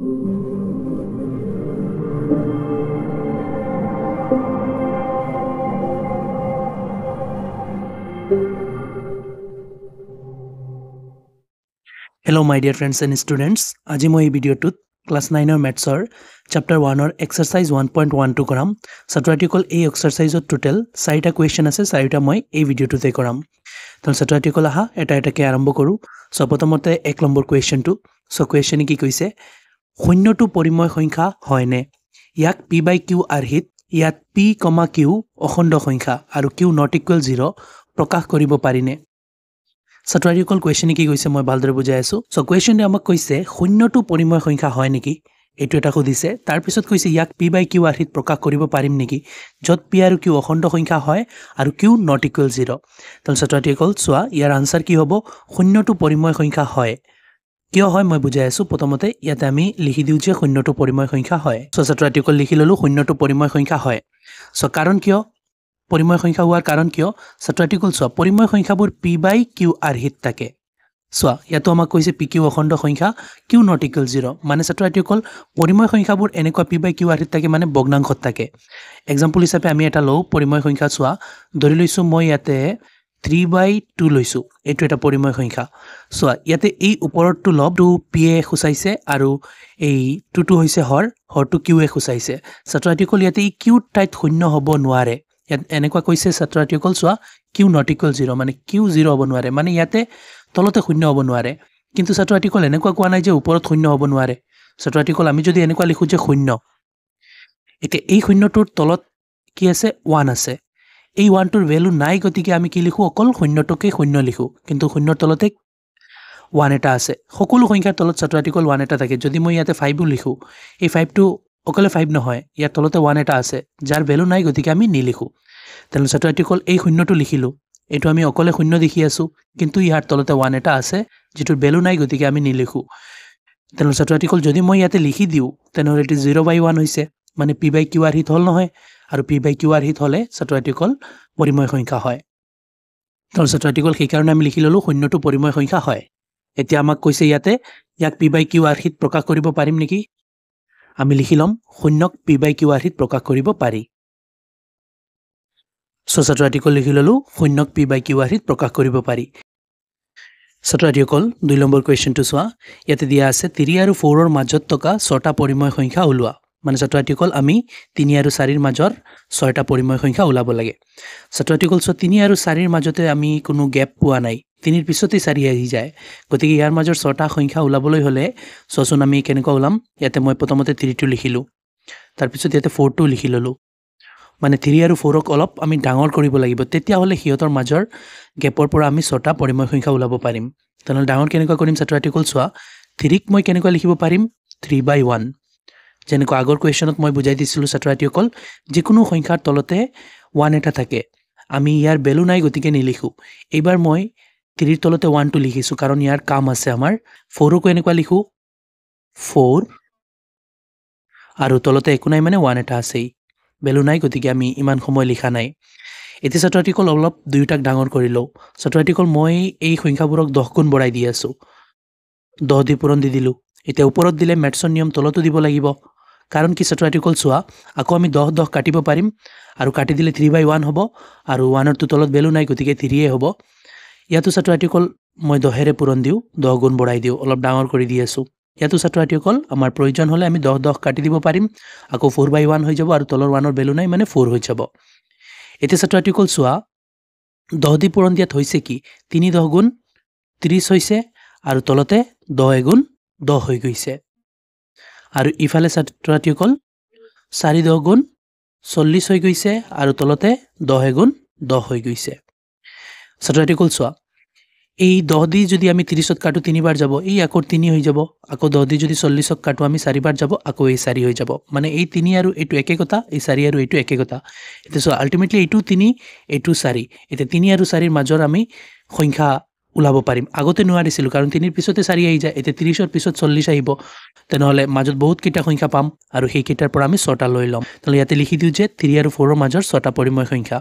Hello my dear friends and students. আজি মই এই ভিডিওটোত ক্লাস 9 ৰ ম্যাথছৰ চ্যাপ্টাৰ 1 ৰ এক্সাৰসাইজ 1.12 কৰাম। ছাত্ৰসকল এই এক্সাৰসাইজত টোটাল 4টা কোৱেশ্চন আছে, 4টা মই এই ভিডিওটোতে কৰাম। তো ছাত্ৰসকল আহা এটা এটাকে আৰম্ভ কৰো। সো প্ৰথমতে 1 নম্বৰ কোৱেশ্চনটো। সো কোৱেশ্চনে কি কৈছে? শূন্যটো পৰিমেয় সংখ্যা হয়নে? ইয়াক p/q আৰ্হিত ইয়াত p, q অখণ্ড সংখ্যা আৰু q not equal 0 প্ৰকাশ কৰিব পাৰিনে? ছাত্ৰসকল কোৱেশ্চনে কি কৈছে মই ভালদৰে বুজাই আছো। সো কোৱেশ্চনে আমাক কৈছে শূন্যটো পৰিমেয় সংখ্যা হয় নেকি এটো এটা খুদিছে। তাৰ পিছত কৈছে ইয়াক p/q আৰ্হিত প্ৰকাশ কৰিব পাৰিম নেকি যত p আৰু q অখণ্ড সংখ্যা হয় আৰু q not equal 0। তো ছাত্ৰসকল চোৱা ইয়াৰ আনসাৰ কি হ'ব? শূন্যটো পৰিমেয় সংখ্যা হয়। কিয় হয় মই বুজাই আছো। প্ৰথমতে ইয়াতে আমি লিখি দিউ যে শূন্যটো পৰিমেয় সংখ্যা হয়। সো ছাত্ৰসকল লিখি ললো শূন্যটো পৰিমেয় সংখ্যা হয়। সো কাৰণ কিয় পৰিমেয় সংখ্যা হোৱাৰ কাৰণ কিয়? ছাত্ৰসকল চোৱা পৰিমেয় সংখ্যাবোৰ p/q আৰ্হিত থাকে। চোৱা ইয়াতো আমাক কৈছে pq অখণ্ড সংখ্যা q not equal 0 মানে ছাত্ৰসকল পৰিমেয় সংখ্যাবোৰ এনেকুৱা p/q আৰ্হিত থাকে মানে ভগ্নাংশত থাকে। এক্সাম্পল হিচাপে আমি এটা লও পৰিমেয় সংখ্যা চোৱা ধৰি লৈছো মই ইয়াতে 3/2 লৈছো। এটো এটা পৰিমেয় সংখ্যা। চোৱা ইয়াতে এই ওপৰৰটো লব টু p এ খুচাইছে আৰু এই 2 হৈছে হৰটো q এ খুচাইছে। ছাত্ৰসকল ইয়াতে এই q টাইত শূন্য হ'ব নোৱাৰে। ইয়াত এনেকুৱা কৈছে ছাত্ৰসকল চোৱা q not equal 0 মানে q 0 হ'ব নোৱাৰে, মানে ইয়াতে তলতে শূন্য হ'ব নোৱাৰে। কিন্তু ছাত্ৰসকল এনেকুৱা কোৱা নাই যে ওপৰত শূন্য হ'ব নোৱাৰে। ছাত্ৰসকল আমি যদি এনেকুৱা লিখো যে শূন্য, এতিয়া এই শূন্যটোৰ তলত কি আছে? 1 আছে। এই 1টোৰ ভ্যালু নাই, গতিকে আমি কি লিখো? অকল শূন্যটোকে শূন্য লিখো, কিন্তু শূন্যৰ তলতে 1 এটা আছে। সকলো সংখ্যাৰ তলত ছাত্ৰসকল 1 এটা থাকে। যদি মই ইয়াতে 5 লিখো, এই 5টো অকলে 5 নহয়, ইয়াৰ তলতে 1 এটা আছে যাৰ ভ্যালু নাই, গতিকে আমি নিলিখো। তেনে ছাত্ৰসকল এই শূন্যটো লিখিলো, এটো আমি অকলে শূন্য দেখি আছো, কিন্তু ইয়াৰ তলতে 1 এটা আছে যেটোৰ ভ্যালু নাই, গতিকে আমি নিলিখো। তেনে ছাত্ৰসকল যদি মই ইয়াতে লিখি দিও তেনেহলে এটো 0/1 হৈছে, মানে p/q আৰ্হিত হল নহয়, আৰু p/q আৰ্হিত হলে ছাত্ৰসকল পৰিমেয় সংখ্যা হয়। তো ছাত্ৰসকল সেই কাৰণে আমি লিখি ললো শূন্যটো পৰিমেয় সংখ্যা হয়। এতিয়া আমাক কৈছে ইয়াতে ইয়াক p/q আৰ্হিত প্ৰকাশ কৰিব পাৰিম নেকি? আমি লিখি লম শূন্যক p/q আৰ্হিত প্ৰকাশ কৰিব পাৰি। সো ছাত্ৰসকল লিখি ললো শূন্যক p/q আৰ্হিত প্ৰকাশ কৰিব পাৰি। ছাত্ৰসকল 2 নম্বৰ কোৱেশ্চনটো চোৱা। ইয়াতে দিয়া আছে 3 আৰু 4 ৰ মাজত থকা 6টা পৰিমেয় সংখ্যা ওলোৱা। মানে ছাত্ৰসকল আমি 3 আৰু 4 ৰ মাজৰ 6টা পৰিমেয় সংখ্যা ওলাব লাগে। ছাত্ৰসকল 3 আৰু 4 ৰ মাজতে আমি কোনো গ্যাপ পোৱা নাই, 3 ৰ পিছতে 4 আহি যায়, গতিকে ইয়াৰ মাজৰ 6টা সংখ্যা ওলাবলৈ হলে চোন আমি কেনেকৈ ওলাম? ইয়াতে মই প্ৰথমতে 3টো লিখিলো, তাৰ পিছত ইয়াতে 4টো লিখি ললো। মানে 3 আৰু 4ক অলপ আমি ডাঙৰ কৰিব লাগিব, তেতিয়া হলে হিয়তৰ মাজৰ গ্যাপৰ পৰা আমি 6টা পৰিমেয় সংখ্যা ওলাব পাৰিম। তেনে ডাঙৰ কেনেকৈ কৰিম? ছাত্ৰসকল চোৱা 3ক মই কেনেকৈ লিখিব পাৰিম? 3/1। যেনেকৈ আগৰ কোৱেশ্চনত মই বুজাই দিছিলো ছাত্ৰসকল যিকোনো সংখ্যাৰ তলতে 1 এটা থাকে, আমি ইয়াৰ ভ্যালু নাই, গতিকে নিলিখো। এইবাৰ মই 3ৰ তলতে 1টো লিখিছো কাৰণ ইয়াৰ কাম আছে আমাৰ। 4কো এনেকুৱা লিখো 4 আৰু তলতে একো নাই, মানে 1 এটা আছেই, ভ্যালু নাই, গতিকে আমি ইমান সময় লিখা নাই। এতিয়া ছাত্ৰসকল অলপ দুইটাক ডাঙৰ কৰি লও। ছাত্ৰসকল মই এই সংখ্যাবোৰক 10 গুণ বঢ়াই দি আছো, 10 দি পূৰণ দি দিলো। এতিয়া ওপৰত দিলে মেথছৰ নিয়ম তলতো দিব লাগিব, কাৰণ কি ছাত্ৰসকল চোৱা আকৌ আমি 10 কাটিব পাৰিম আৰু কাটি দিলে 3/1 হ'ব, আৰু 1ৰ তলত ভ্যালু নাই, গতিকে 3 হ'ব। ইয়াতো ছাত্ৰসকল মই 10ৰে পূৰণ দিও, 10 গুণ বঢ়াই দিও, অলপ ডাঙৰ কৰি দি আছো। ইয়াতো ছাত্ৰসকল আমাৰ প্ৰয়োজন হলে আমি 10 কাটি দিব পাৰিম, আকৌ 4/1 হৈ যাব, আৰু তলৰ 1ৰ ভ্যালু নাই, মানে 4 হৈ যাব। এতিয়া ছাত্ৰসকল চোৱা 10 দি পূৰণ দিয়াত হৈছে কি? 3 10 গুণ 30 হৈছে, আৰু তলতে 10 গুণ 10 হৈ গৈছে। আৰু ইফালে ছাত্ৰসকল 4 10 গুণ 40 হৈ গৈছে, আৰু তলতে 10 গুণ 10 হৈ গৈছে। ছাত্ৰসকল চোৱা এই 10 দি যদি আমি 30ত কাটো 3 বাৰ যাব, এই আকৌ 3 হৈ যাব, আকৌ 10 দি যদি 40ক কাটো আমি 4 বাৰ যাব, আকৌ এই 4 হৈ যাব, মানে এই 3 আৰু এইটো একে কথা, এই 4 আৰু এইটো একে কথা। এতিয়া চোৱা আলটিমেটলি এইটো 3 এইটো 4, এতিয়া 3 আৰু 4 ৰ মাজৰ আমি সংখ্যা ওলাব পাৰিম। আগতে নোৱাৰিছিলো কাৰণ 3ৰ পিছতে 4 আহি যায়, এতিয়া 30ৰ পিছত 40 আহিব, তেনেহলে মাজত বহুত কেইটা সংখ্যা পাম, আৰু সেই কেইটাৰ পৰা আমি 6টা লৈ ল'ম। তাহলে ইয়াতে লিখি দিও যে 3 আৰু 4 ৰ মাজৰ 6টা পৰিমেয় সংখ্যা।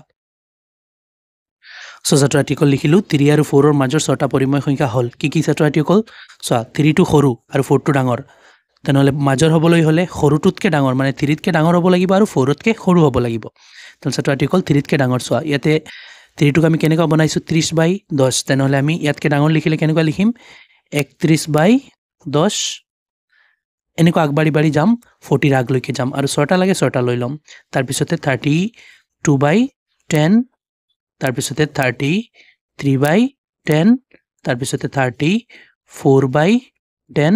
সো ছাত্ৰসকল লিখিলো 3 আৰু 4 ৰ মাজৰ 6টা পৰিমেয় সংখ্যা হল কি কি? ছাত্ৰসকল চোৱা 3টো সৰু আৰু 4টো ডাঙৰ, তেনেহ'লে মাজৰ হ'বলৈ হ'লে সৰুটোতকৈ ডাঙৰ মানে 3তকৈ ডাঙৰ হ'ব লাগিব আৰু 4তকৈ সৰু হ'ব লাগিব তেনেহ'লে ছাত্ৰ-ছাত্ৰী অকল 3তকৈ ডাঙৰ চোৱা ইয়াতে 3টোক আমি কেনেকুৱা বনাইছোঁ 30/10 তেনেহ'লে আমি ইয়াতকৈ ডাঙৰ লিখিলে কেনেকুৱা লিখিম 31/10 এনেকুৱা আগবাঢ়ি বাঢ়ি যাম 40ৰ আগলৈকে যাম আৰু 6টা লাগে 6টা লৈ ল'ম তাৰপিছতে 32/10 তাৰপিছতে 33/10 তাৰপিছতে 34/10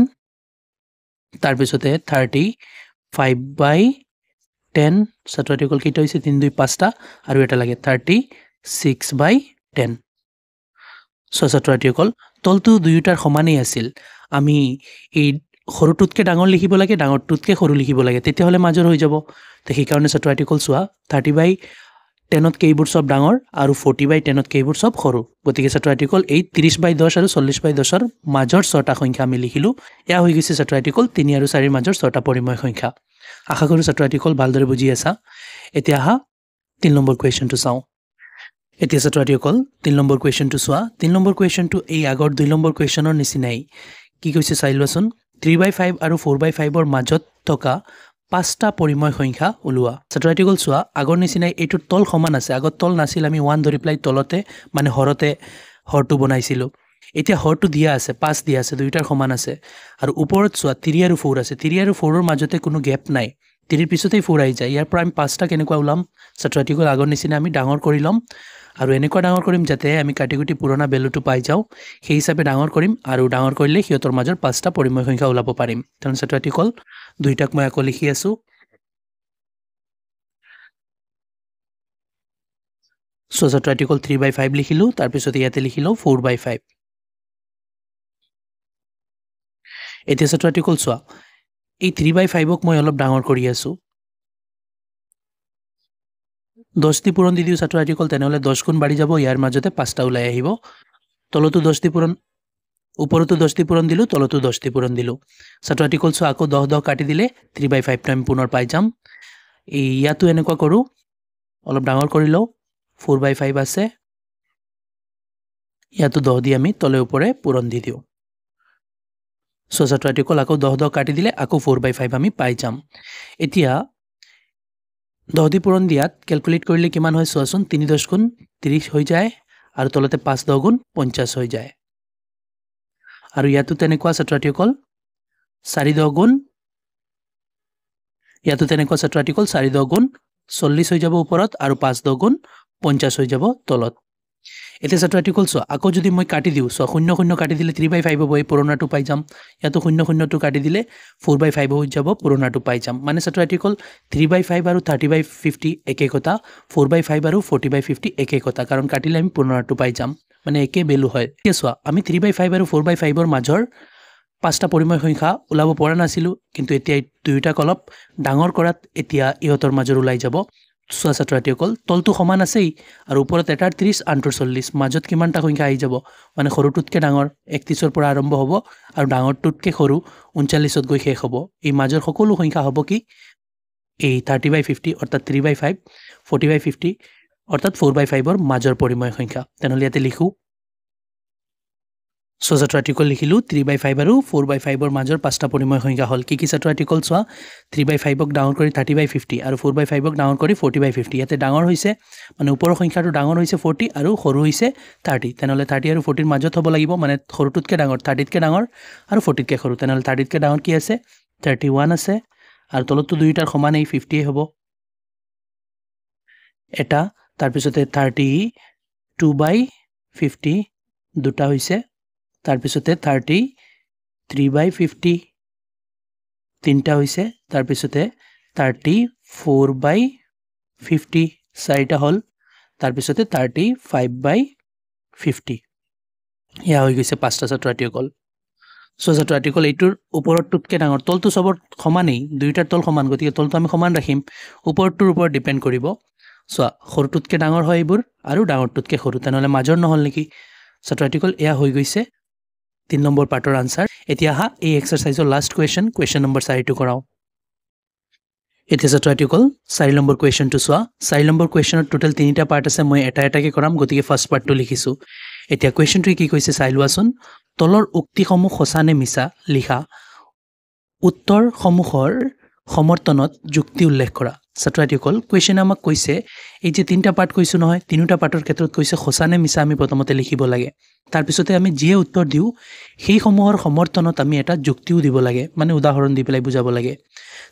তাৰপিছতে 35/10 ছাত্ৰ-ছাত্ৰীসকল কেইটা হৈছে 3 2 5টা আৰু এটা লাগে 36/10 ছাত্ৰ-ছাত্ৰীসকল তলটো দুয়োটাৰ সমানেই আছিল আমি এই সৰুটোতকৈ ডাঙৰ লিখিব লাগে ডাঙৰটোতকৈ সৰু লিখিব লাগে তেতিয়াহ'লে মাজৰ হৈ যাব তো সেইকাৰণে ছাত্ৰ-ছাত্ৰীসকল চোৱা 30/10তকৈ এইবোৰ চব ডাঙৰ আৰু 40/10তকৈ এইবোৰ চব সৰু গতিকে ছাত্ৰ-ছাত্ৰীসকল এই 30/10 আৰু 40/10ৰ মাজৰ 6টা সংখ্যা আমি লিখিলোঁ এয়া হৈ গৈছে ছাত্ৰ-ছাত্ৰীসকল 3 আৰু 4ৰ মাজৰ 6টা পৰিমেয় সংখ্যা আশা কৰোঁ ছাত্ৰ-ছাত্ৰীসকল ভালদৰে বুজি আছা এতিয়া আহা 3 নম্বৰ কুৱেশ্যনটো চাওঁ এতিয়া ছাত্ৰ-ছাত্ৰীসকল 3 নম্বৰ কুৱেশ্যনটো চোৱা 3 নম্বৰ কুৱেশ্যনটো এই আগৰ 2 নম্বৰ কুৱেশ্যনৰ নিচিনাই কি কৈছে চাই লোৱাচোন 3/5 আৰু 4/5ৰ মাজত থকা 5টা পৰিমেয় সংখ্যা ওলোৱা ছাত্ৰ-ছাত্ৰীসকল চোৱা আগৰ নিচিনাই এইটোৰ তল সমান আছে আগত তল নাছিল আমি 1 ধৰি পেলাই তলতে মানে হৰতে হৰটো বনাইছিলোঁ এতিয়া হৰটো দিয়া আছে 5 দিয়া আছে দুইটাৰ সমান আছে আৰু ওপৰত চোৱা 3 আৰু 4 আছে 3 আৰু 4ৰ মাজতে কোনো গেপ নাই 3ৰ পিছতেই 4 আহি যায় ইয়াৰ পৰা আমি 5টা কেনেকুৱা ওলাম ছাত্ৰ-ছাত্ৰীসকল আগৰ নিচিনা আমি ডাঙৰ কৰি ল'ম আৰু এনেকুৱা ডাঙৰ কৰিম যাতে আমি কাটিকুটি পুৰণা ভেলুটো পাই যাওঁ সেই হিচাপে ডাঙৰ কৰিম আৰু ডাঙৰ কৰিলে সিহঁতৰ মাজৰ 5টা পৰিমেয় সংখ্যা ওলাব পাৰিম তেনে ছাত্ৰ-ছাত্ৰীসকল দুইটাক মই আকৌ লিখি আছো ছাত্ৰ-ছাত্ৰীসকল 3/5 লিখিলোঁ তাৰপিছত ইয়াতে লিখিলোঁ 4/5 এতিয়া ছাত্ৰ-ছাত্ৰীসকল চোৱা এই 3/5ক মই অলপ ডাঙৰ কৰি আছো 10 দি পূৰণ দি দিওঁ ছাত্ৰ-ছাত্ৰীসকল তেনেহ'লে 10 গুণ বাঢ়ি যাব ইয়াৰ মাজতে 5টা ওলাই আহিব তলতো 10 দি পূৰণ ওপৰতো 10 দি পূৰণ দিলোঁ তলতো 10 দি পূৰণ দিলোঁ ছাত্ৰ-ছাত্ৰীসকল চোৱা আকৌ 10 কাটি দিলে 3/5টো আমি পুনৰ পাই যাম এই ইয়াতো এনেকুৱা কৰোঁ অলপ ডাঙৰ কৰি লওঁ 4/5 আছে ইয়াতো 10 দি আমি তলে ওপৰে পূৰণ দি দিওঁ ছাত্ৰ-ছাত্ৰীসকল আকৌ 10 কাটি দিলে আকৌ 4/5 আমি পাই যাম এতিয়া 10 দি পূৰণ দিয়াত ক্যালকুলেট কৰিলে কিমান হয় চোৱাচোন 3 10 গুণ 30 হৈ যায় আৰু তলতে 5 10 গুণ 50 হৈ যায় আৰু ইয়াতো তেনেকুৱা ছাত্ৰ-ছাত্ৰীসকল 4 10 গুণ ইয়াতো তেনেকুৱা ছাত্ৰ-ছাত্ৰীসকল 4 10 গুণ 40 হৈ যাব ওপৰত আৰু 5 10 গুণ 50 হৈ যাব তলত এতিয়া ছাত্ৰ-ছাত্ৰীসকল চোৱা আকৌ যদি মই কাটি দিওঁ চোৱা 0 0 কাটি দিলে 3/5 হ'ব এই পুৰণাটো পাই যাম ইয়াতো 0 0টো কাটি দিলে 4/5 হৈ যাব পুৰণাটো পাই যাম মানে ছাত্ৰ-ছাত্ৰীসকল 3/5 আৰু 30/50 একে কথা 4/5 আৰু 40/50 একে কথা কাৰণ কাটিলে আমি পুৰণাটো পাই যাম মানে একে ভ্যালু হয় এতিয়া চোৱা আমি 3/5 আৰু 4/5ৰ মাজৰ 5টা পৰিমেয় সংখ্যা ওলাব পৰা নাছিলো কিন্তু এতিয়া দুইটাক অলপ ডাঙৰ কৰাত এতিয়া ইহঁতৰ মাজৰ ওলাই যাব চোৱা ছাত্ৰ-ছাত্ৰীসকল তলটো সমান আছেই আৰু ওপৰত এটাৰ 30 আনটোৰ 40 মাজত কিমানটা সংখ্যা আহি যাব মানে সৰুটোতকৈ ডাঙৰ 31ৰ পৰা আৰম্ভ হ'ব আৰু ডাঙৰটোতকৈ সৰু 39ত গৈ শেষ হ'ব এই মাজৰ সকলো সংখ্যা হ'ব কি এই 30/50 অৰ্থাৎ 3/5 40/50 অৰ্থাৎ 4/5ৰ মাজৰ পৰিমেয় সংখ্যা তেনেহ'লে ইয়াতে লিখোঁ ছাত্ৰ-ছাত্ৰীসকল লিখিলোঁ 3/5 আৰু 4/5ৰ মাজৰ 5টা পৰিমেয় সংখ্যা হ'ল কি ছাত্ৰ-ছাত্ৰীসকল চোৱা 3/5ক ডাঙৰ কৰি 30/50 আৰু 4/5ক ডাঙৰ কৰি 40/50 ইয়াতে ডাঙৰ হৈছে মানে ওপৰৰ সংখ্যাটো ডাঙৰ হৈছে 40 আৰু সৰু হৈছে 30 তেনেহ'লে 30 আৰু 40ৰ মাজত হ'ব লাগিব মানে সৰুটোতকৈ ডাঙৰ 30তকৈ ডাঙৰ আৰু 40তকৈ সৰু তেনেহ'লে 30তকৈ ডাঙৰ কি আছে 31 আছে আৰু তলতো দুইটাৰ সমানেই 50 হ'ব এটা তাৰপিছতে 32/50 দুটা হৈছে তাৰপিছতে 33/50 তিনিটা হৈছে তাৰপিছতে 34/50 চাৰিটা হ'ল তাৰপিছতে 35/50 এয়া হৈ গৈছে 5টা ছাত্ৰ-ছাত্ৰীসকল ছাত্ৰ-ছাত্ৰীসকল এইটোৰ ওপৰতটোতকৈ ডাঙৰ তলটো চবৰ সমানেই দুইটাৰ তল সমান গতিকে তলটো আমি সমান ৰাখিম ওপৰটোৰ ওপৰত ডিপেণ্ড কৰিব চোৱা সৰুটোতকৈ ডাঙৰ হয় এইবোৰ আৰু ডাঙৰটোতকৈ সৰু তেনেহ'লে মাজৰ নহ'ল নেকি ছাত্ৰ-ছাত্ৰীসকল এয়া হৈ গৈছে 3 নম্বৰ পাৰ্টৰ আনসাৰ এতিয়া আহা এই এক্সাৰসাইজৰ লাষ্ট কুৱেশ্যন নম্বৰ 4টো কৰাও এতিয়া ছাত্ৰ-ছাত্ৰীসকল 4 নম্বৰ কুৱেশ্যনটো চোৱা 4 নম্বৰ কুৱেশ্যনত টোটাল 3টা পাৰ্ট আছে মই এটা এটাকে কৰাম গতিকে ফাৰ্ষ্ট পাৰ্টটো লিখিছোঁ এতিয়া কুৱেশ্যনটোৱে কি কৈছে চাই লোৱাচোন তলৰ উক্তিসমূহ সঁচা নে মিছা লিখা উত্তৰ সমূহৰ সমৰ্থনত যুক্তি উল্লেখ কৰা ছাত্ৰছাত্ৰীসকল কুৱেশ্যনে আমাক কৈছে এই যে তিনিটা পাৰ্ট কৈছোঁ নহয় তিনিটা পাৰ্টৰ ক্ষেত্ৰত কৈছে সঁচা নে মিছা আমি প্ৰথমতে লিখিব লাগে তাৰপিছতে আমি যিয়ে উত্তৰ দিওঁ সেইসমূহৰ সমৰ্থনত আমি এটা যুক্তিও দিব লাগে মানে উদাহৰণ দি পেলাই বুজাব লাগে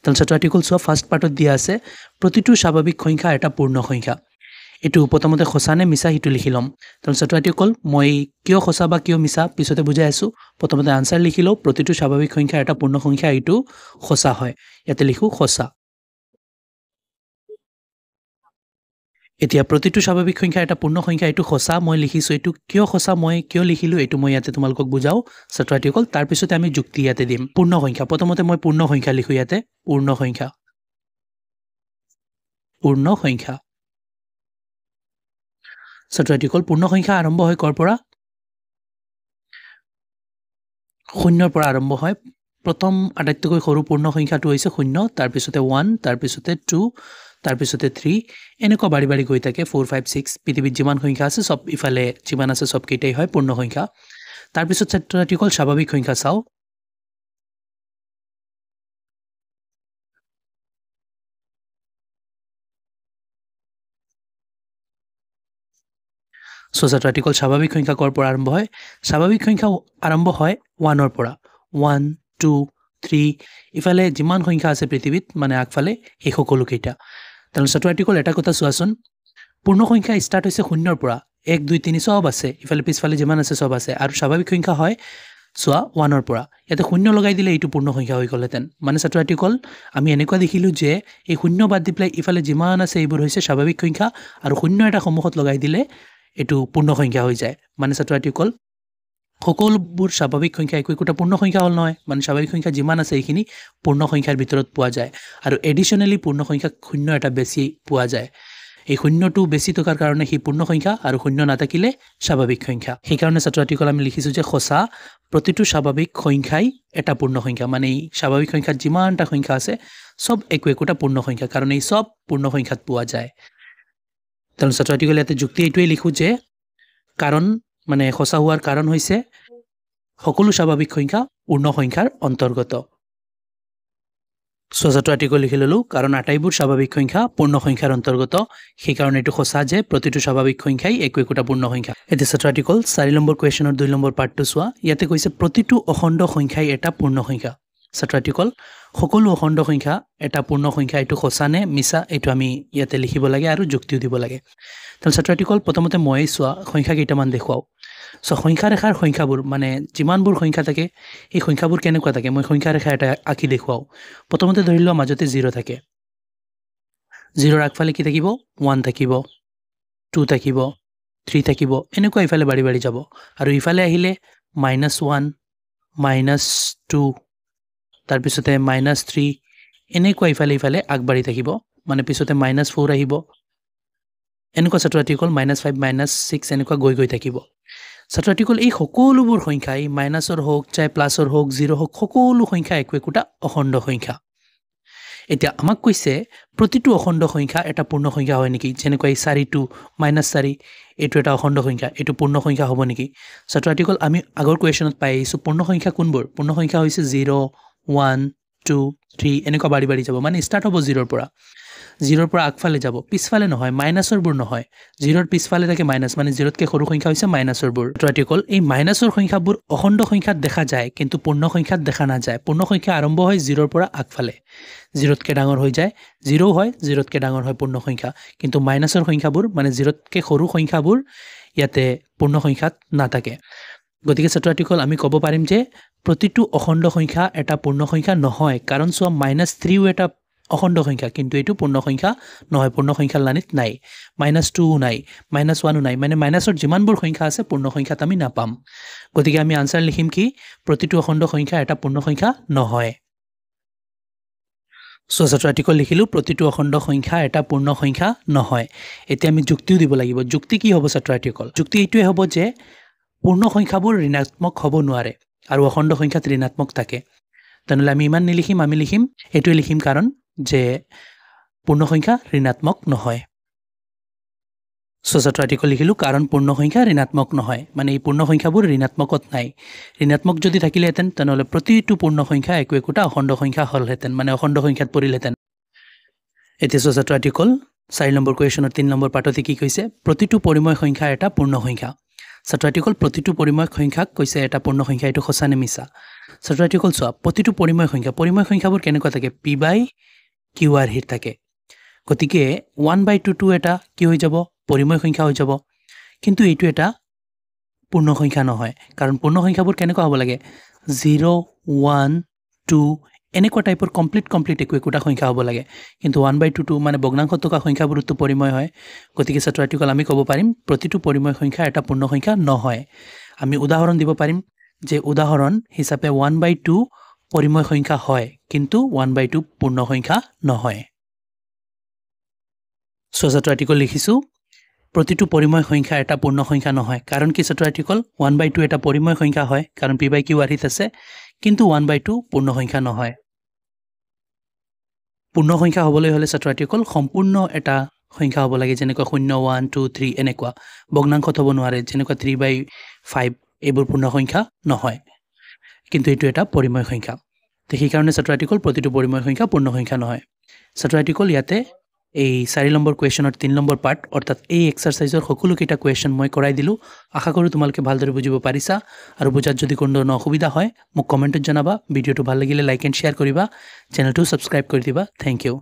তেনে ছাত্ৰছাত্ৰীসকল চোৱা ফাৰ্ষ্ট পাৰ্টত দিয়া আছে প্ৰতিটো স্বাভাৱিক সংখ্যা এটা পূৰ্ণ সংখ্যা এইটো প্ৰথমতে সঁচা নে মিছা সেইটো লিখি ল'ম তেনে ছাত্ৰছাত্ৰীসকল মই কিয় সঁচা বা কিয় মিছা পিছতে বুজাই আছোঁ প্ৰথমতে আনচাৰ লিখি লওঁ প্ৰতিটো স্বাভাৱিক সংখ্যা এটা পূৰ্ণ সংখ্যা এইটো সঁচা হয় ইয়াতে লিখোঁ সঁচা এতিয়া প্ৰতিটো স্বাভাৱিক সংখ্যা এটা পূৰ্ণ সংখ্যা এইটো সঁচা মই লিখিছোঁ এইটো কিয় সঁচা মই কিয় লিখিলোঁ এইটো মই ইয়াতে তোমালোকক বুজাওঁ ছাত্ৰছাত্ৰীসকল তাৰপিছতে আমি যুক্তি ইয়াতে দিম পূৰ্ণ সংখ্যা প্ৰথমতে মই পূৰ্ণ সংখ্যা লিখোঁ ইয়াতে পূৰ্ণ সংখ্যা ছাত্ৰছাত্ৰীসকল পূৰ্ণ সংখ্যা আৰম্ভ হয় ক'ৰ পৰা শূন্যৰ পৰা আৰম্ভ হয় প্ৰথম আটাইতকৈ সৰু পূৰ্ণ সংখ্যাটো হৈছে শূন্য তাৰপিছতে 1 তাৰপিছতে 2 তাৰপিছতে 3 এনেকুৱা বাঢ়ি বাঢ়ি গৈ থাকে 4 5 6 পৃথিৱীত যিমান সংখ্যা আছে সব ইফালে যিমান আছে সবকেইটাই হয় পূৰ্ণ সংখ্যা তাৰপিছত ছাত্ৰছাত্ৰীসকল স্বাভাৱিক সংখ্যা চাওঁ ছাত্ৰছাত্ৰীসকল স্বাভাৱিক সংখ্যা ক'ৰ পৰা আৰম্ভ হয় স্বাভাৱিক সংখ্যা আৰম্ভ হয় 1ৰ পৰা 1 2 3 ইফালে যিমান সংখ্যা আছে পৃথিৱীত মানে আগফালে এই সকলোকেইটা তেনে ছাত্ৰছাত্ৰীসকল এটা কথা চোৱাচোন পূৰ্ণ সংখ্যা ষ্টাৰ্ট হৈছে শূন্যৰ পৰা 1 2 3 সব আছে ইফালে পিছফালে যিমান আছে সব আছে আৰু স্বাভাৱিক সংখ্যা হয় চোৱা 1ৰ পৰা ইয়াতে শূন্য লগাই দিলে এইটো পূৰ্ণ সংখ্যা হৈ গ'লহেঁতেন মানে ছাত্ৰছাত্ৰীসকল আমি এনেকুৱা দেখিলোঁ যে এই শূন্য বাদ দি পেলাই ইফালে যিমান আছে এইবোৰ হৈছে স্বাভাৱিক সংখ্যা আৰু শূন্য এটা সন্মুখত লগাই দিলে এইটো পূৰ্ণ সংখ্যা হৈ যায় মানে ছাত্ৰছাত্ৰীসকল সকলোবোৰ স্বাভাৱিক সংখ্যা একোটা পূৰ্ণ সংখ্যা হ'ল নহয় মানে স্বাভাৱিক সংখ্যা যিমান আছে এইখিনি পূৰ্ণ সংখ্যাৰ ভিতৰত পোৱা যায় আৰু এডিশ্যনেলি পূৰ্ণ সংখ্যা শূন্য এটা বেছি পোৱা যায় এই শূন্যটো বেছি থকাৰ কাৰণে সি পূৰ্ণ সংখ্যা আৰু শূন্য নাথাকিলে স্বাভাৱিক সংখ্যা সেইকাৰণে ছাত্ৰছাত্ৰীসকল আমি লিখিছোঁ যে সঁচা প্ৰতিটো স্বাভাৱিক সংখ্যাই এটা পূৰ্ণ সংখ্যা মানে এই স্বাভাৱিক সংখ্যাত যিমানটা সংখ্যা আছে সব একোটা পূৰ্ণ সংখ্যা কাৰণ এই সব পূৰ্ণ সংখ্যাত পোৱা যায় তেনে ছাত্ৰছাত্ৰীসকল ইয়াতে যুক্তি এইটোৱে লিখোঁ যে কাৰণ মানে সঁচা হোৱাৰ কাৰণ হৈছে সকলো স্বাভাৱিক সংখ্যা পূৰ্ণ সংখ্যাৰ অন্তৰ্গত ছাত্ৰছাত্ৰীসকল লিখি ল'লোঁ কাৰণ আটাইবোৰ স্বাভাৱিক সংখ্যা পূৰ্ণ সংখ্যাৰ অন্তৰ্গত সেইকাৰণে এইটো সঁচা যে প্ৰতিটো স্বাভাৱিক সংখ্যাই একোটা পূৰ্ণ সংখ্যা এতিয়া ছাত্ৰছাত্ৰীসকল 4 নম্বৰ কুৱেশ্যনৰ 2 নম্বৰ পাৰ্টটো চোৱা ইয়াতে কৈছে প্ৰতিটো অখণ্ড সংখ্যাই এটা পূৰ্ণ সংখ্যা ছাত্ৰছাত্ৰীসকল সকলো অখণ্ড সংখ্যা এটা পূৰ্ণ সংখ্যা এইটো সঁচা নে মিছা এইটো আমি ইয়াতে লিখিব লাগে আৰু যুক্তিও দিব লাগে তেনে ছাত্ৰছাত্ৰীসকল প্ৰথমতে মই চোৱা সংখ্যা কেইটামান দেখুৱাওঁ সংখ্যা ৰেখাৰ সংখ্যাবোৰ মানে যিমানবোৰ সংখ্যা থাকে এই সংখ্যাবোৰ কেনেকুৱা থাকে মই সংখ্যা ৰেখা এটা আঁকি দেখুৱাওঁ প্ৰথমতে ধৰি লোৱা মাজতে 0 থাকে 0ৰ আগফালে কি থাকিব 1 থাকিব 2 থাকিব 3 থাকিব এনেকুৱা ইফালে বাঢ়ি বাঢ়ি যাব আৰু ইফালে আহিলে -1 -2 তাৰপিছতে -3 এনেকুৱা ইফালে আগবাঢ়ি থাকিব মানে পিছতে -4 আহিব এনেকুৱা ছাত্ৰছাত্ৰীসকল -5 -6 এনেকুৱা গৈ থাকিব ছাত্ৰছাত্ৰীসকল এই সকলোবোৰ সংখ্যা এই মাইনাছৰ হওক চাই প্লাছৰ হওক 0 হওক সকলো সংখ্যা একোটা অখণ্ড সংখ্যা এতিয়া আমাক কৈছে প্ৰতিটো অখণ্ড সংখ্যা এটা পূৰ্ণ সংখ্যা হয় নেকি যেনেকৈ এই 4টো -4 এইটো এটা অখণ্ড সংখ্যা এইটো পূৰ্ণ সংখ্যা হ'ব নেকি ছাত্ৰছাত্ৰীসকল আমি আগৰ কুৱেশ্যনত পাই আহিছোঁ পূৰ্ণ সংখ্যা কোনবোৰ পূৰ্ণ সংখ্যা হৈছে 0 1 2 3 এনেকুৱা বাঢ়ি বাঢ়ি যাব মানে ষ্টাৰ্ট হ'ব 0ৰ পৰা 0ৰ পৰা আগফালে যাব পিছফালে নহয় মাইনাছৰবোৰ নহয় 0ৰ পিছফালে থাকে মাইনাছ মানে 0তকৈ সৰু সংখ্যা হৈছে মাইনাছৰবোৰ ছাত্ৰছাত্ৰীসকল এই মাইনাছৰ সংখ্যাবোৰ অখণ্ড সংখ্যাত দেখা যায় কিন্তু পূৰ্ণ সংখ্যাত দেখা নাযায় পূৰ্ণ সংখ্যা আৰম্ভ হয় 0ৰ পৰা আগফালে 0তকৈ ডাঙৰ হৈ যায় 0 হয় 0তকৈ ডাঙৰ হয় পূৰ্ণ সংখ্যা কিন্তু মাইনাছৰ সংখ্যাবোৰ মানে 0তকৈ সৰু সংখ্যাবোৰ ইয়াতে পূৰ্ণ সংখ্যাত নাথাকে গতিকে ছাত্ৰছাত্ৰীসকল আমি ক'ব পাৰিম যে প্ৰতিটো অখণ্ড সংখ্যা এটা পূৰ্ণ সংখ্যা নহয় কাৰণ চোৱা -3ও এটা অখণ্ড সংখ্যা কিন্তু এইটো পূৰ্ণ সংখ্যা নহয় পূৰ্ণ সংখ্যাৰ লানিত নাই -2ও নাই -1ও নাই মানে মাইনাছৰ যিমানবোৰ সংখ্যা আছে পূৰ্ণ সংখ্যাত আমি নাপাম গতিকে আমি আনচাৰ লিখিম কি প্ৰতিটো অখণ্ড সংখ্যা এটা পূৰ্ণ সংখ্যা নহয় ছাত্ৰছাত্ৰীসকল লিখিলোঁ প্ৰতিটো অখণ্ড সংখ্যা এটা পূৰ্ণ সংখ্যা নহয় এতিয়া আমি যুক্তিও দিব লাগিব যুক্তি কি হ'ব ছাত্ৰছাত্ৰীসকল যুক্তি এইটোৱে হ'ব যে পূৰ্ণ সংখ্যাবোৰ ঋণাত্মক হ'ব নোৱাৰে আৰু অখণ্ড সংখ্যাত ঋণাত্মক থাকে তেনেহ'লে আমি ইমান নিলিখিম আমি লিখিম এইটোৱে লিখিম কাৰণ যে পূৰ্ণ সংখ্যা ঋণাত্মক নহয় সো ছাত্ৰ আৰ্টিকল লিখিলোঁ কাৰণ পূৰ্ণ সংখ্যা ঋণাত্মক নহয় মানে এই পূৰ্ণ সংখ্যাবোৰ ঋণাত্মকত নাই ঋণাত্মক যদি থাকিলেহেঁতেন তেনেহ'লে প্ৰতিটো পূৰ্ণ সংখ্যা একো একোটা অখণ্ড সংখ্যা হ'লহেঁতেন মানে অখণ্ড সংখ্যাত পৰিলহেঁতেন এতিয়া সো ছাত্ৰ আৰ্টিকল 4 নম্বৰ কুৱেশ্যনৰ 3 নম্বৰ পাৰ্টতে কি কৈছে প্ৰতিটো পৰিময় সংখ্যা এটা পূৰ্ণ সংখ্যা ছাত্ৰ আৰ্টিকল প্ৰতিটো পৰিময় সংখ্যাক কৈছে এটা পূৰ্ণ সংখ্যা এইটো সঁচা নে মিছা ছাত্ৰ আৰ্টিকল চোৱা প্ৰতিটো পৰিময় সংখ্যাবোৰ কেনেকুৱা থাকে পি বাই কিউ আৰ হিত থাকে গতিকে 1/2 টো এটা কি হৈ যাব পৰিময় সংখ্যা হৈ যাব কিন্তু এইটো এটা পূৰ্ণ সংখ্যা নহয় কাৰণ পূৰ্ণ সংখ্যাবোৰ কেনেকুৱা হ'ব লাগে 0 1 2 এনেকুৱা টাইপৰ কমপ্লিট একোটা সংখ্যা হ'ব লাগে কিন্তু 1/2 টো মানে ভগ্নাংশ থকা সংখ্যাবোৰতো পৰিময় হয় গতিকে ছাত্ৰ আৰ্টিকল আমি ক'ব পাৰিম প্ৰতিটো পৰিময় সংখ্যা এটা পূৰ্ণ সংখ্যা নহয় আমি উদাহৰণ দিব পাৰিম যে উদাহৰণ হিচাপে 1/2 পৰিময় সংখ্যা হয় কিন্তু 1/2 পূৰ্ণ সংখ্যা নহয় সো ছাত্ৰ আৰ্টিকল লিখিছোঁ প্ৰতিটো পৰিময় সংখ্যা এটা পূৰ্ণ সংখ্যা নহয় কাৰণ কি ছাত্ৰ আৰ্টিকল 1/2 এটা পৰিময় সংখ্যা হয় কাৰণ পি বাই কিউ আৰিত আছে কিন্তু 1/2 পূৰ্ণ সংখ্যা নহয় পূৰ্ণ সংখ্যা হ'বলৈ হ'লে ছাত্ৰ আৰ্টিকল সম্পূৰ্ণ এটা সংখ্যা হ'ব লাগে যেনেকুৱা 0 1 2 3 এনেকুৱা ভগ্নাংশত হ'ব নোৱাৰে যেনেকুৱা 3/5 এইবোৰ পূৰ্ণ সংখ্যা নহয় কিন্তু এইটো এটা পৰিময় সংখ্যা তো সেইকাৰণে ছাত্ৰ আৰ্টিকল প্ৰতিটো পৰিময় সংখ্যা পূৰ্ণ সংখ্যা নহয় ছাত্ৰ আৰ্টিকল ইয়াতে এই 4 নম্বৰ কুৱেশ্যনৰ 3 নম্বৰ পাৰ্ট অৰ্থাৎ এই এক্সাৰসাইজৰ সকলোকেইটা কুৱেশ্যন মই কৰাই দিলোঁ আশা কৰোঁ তোমালোকে ভালদৰে বুজিব পাৰিছা আৰু বুজাত যদি কোনো ধৰণৰ অসুবিধা হয় মোক কমেণ্টত জনাবা ভিডিঅ'টো ভাল লাগিলে লাইক এণ্ড শ্বেয়াৰ কৰিবা চেনেলটো ছাবস্ক্ৰাইব কৰি দিবা থেংক ইউ